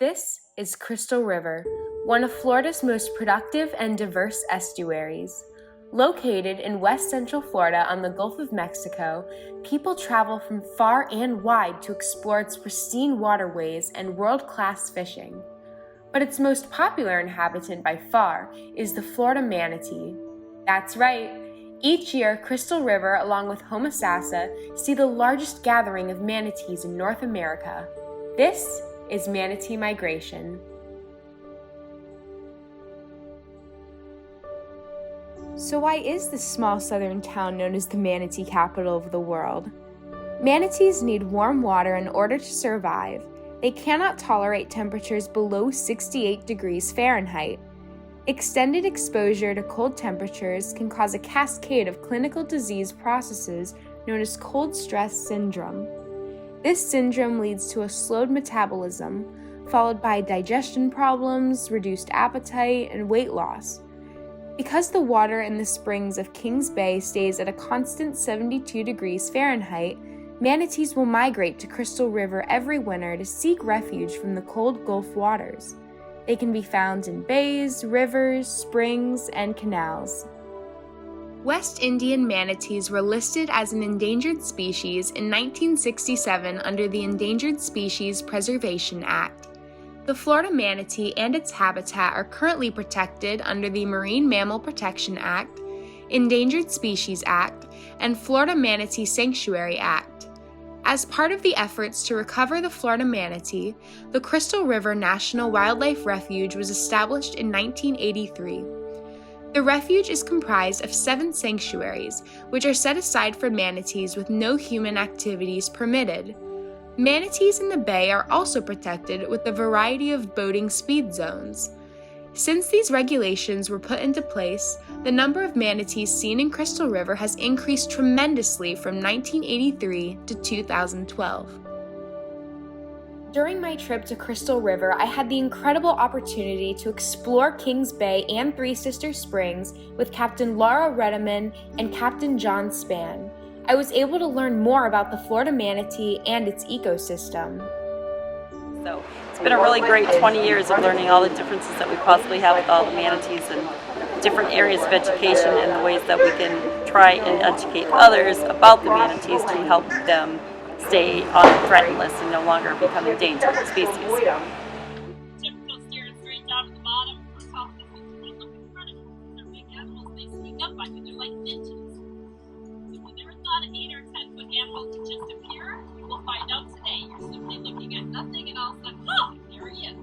This is Crystal River, one of Florida's most productive and diverse estuaries. Located in west central Florida on the Gulf of Mexico, people travel from far and wide to explore its pristine waterways and world-class fishing. But its most popular inhabitant by far is the Florida manatee. That's right. Each year, Crystal River, along with Homosassa, see the largest gathering of manatees in North America. This is manatee migration. So why is this small southern town known as the manatee capital of the world? Manatees need warm water in order to survive. They cannot tolerate temperatures below 68 degrees Fahrenheit. Extended exposure to cold temperatures can cause a cascade of clinical disease processes known as cold stress syndrome. This syndrome leads to a slowed metabolism, followed by digestion problems, reduced appetite, and weight loss. Because the water in the springs of Kings Bay stays at a constant 72 degrees Fahrenheit, manatees will migrate to Crystal River every winter to seek refuge from the cold Gulf waters. They can be found in bays, rivers, springs, and canals. West Indian manatees were listed as an endangered species in 1967 under the Endangered Species Preservation Act. The Florida manatee and its habitat are currently protected under the Marine Mammal Protection Act, Endangered Species Act, and Florida Manatee Sanctuary Act. As part of the efforts to recover the Florida manatee, the Crystal River National Wildlife Refuge was established in 1983. The refuge is comprised of 7 sanctuaries, which are set aside for manatees with no human activities permitted. Manatees in the bay are also protected with a variety of boating speed zones. Since these regulations were put into place, the number of manatees seen in Crystal River has increased tremendously from 1983 to 2012. During my trip to Crystal River, I had the incredible opportunity to explore Kings Bay and Three Sisters Springs with Captain Laura Redeman and Captain John Spann. I was able to learn more about the Florida manatee and its ecosystem. So it's been a really great 20 years of learning all the differences that we possibly have with all the manatees and different areas of education and the ways that we can try and educate others about the manatees to help them stay on the threatened list and no longer become endangered species. Typical staring straight down at the bottom. We're talking about looking predators. They're big animals. They sneak up on you. They're like ninjas. So when there is not an 8 or 10 foot animal to just appear, you will find out today. You're simply looking at nothing and all of a sudden, oh, there he is.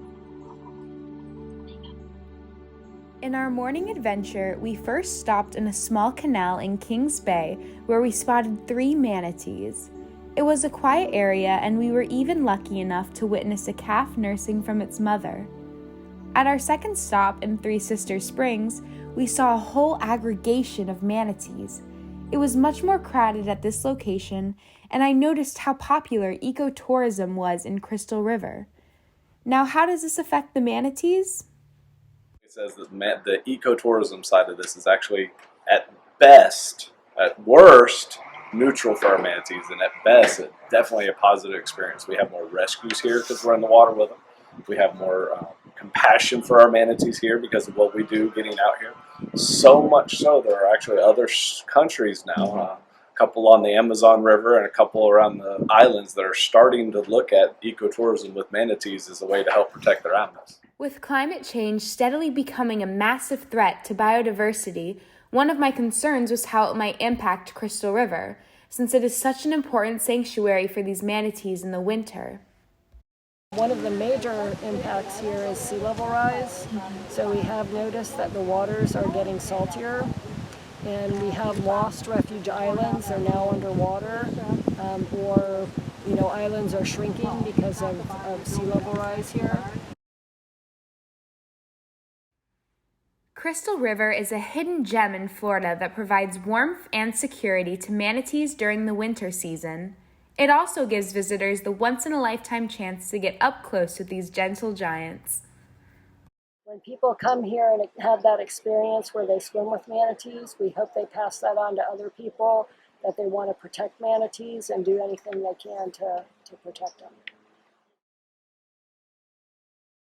In our morning adventure, we first stopped in a small canal in Kings Bay where we spotted 3 manatees. It was a quiet area, and we were even lucky enough to witness a calf nursing from its mother. At our second stop in Three Sisters Springs, we saw a whole aggregation of manatees. It was much more crowded at this location, and I noticed how popular ecotourism was in Crystal River. Now, how does this affect the manatees? It says that the ecotourism side of this is actually, at best, at worst, neutral for our manatees, and at best, it's definitely a positive experience. We have more rescues here because we're in the water with them. We have more compassion for our manatees here because of what we do getting out here. So much so, there are actually other countries now, a couple on the Amazon River and a couple around the islands that are starting to look at ecotourism with manatees as a way to help protect their animals. With climate change steadily becoming a massive threat to biodiversity, one of my concerns was how it might impact Crystal River, since it is such an important sanctuary for these manatees in the winter. One of the major impacts here is sea level rise. So we have noticed that the waters are getting saltier, and we have lost refuge islands. They're now underwater, or islands are shrinking because of sea level rise here. Crystal River is a hidden gem in Florida that provides warmth and security to manatees during the winter season. It also gives visitors the once-in-a-lifetime chance to get up close with these gentle giants. When people come here and have that experience where they swim with manatees, we hope they pass that on to other people, that they want to protect manatees and do anything they can to protect them.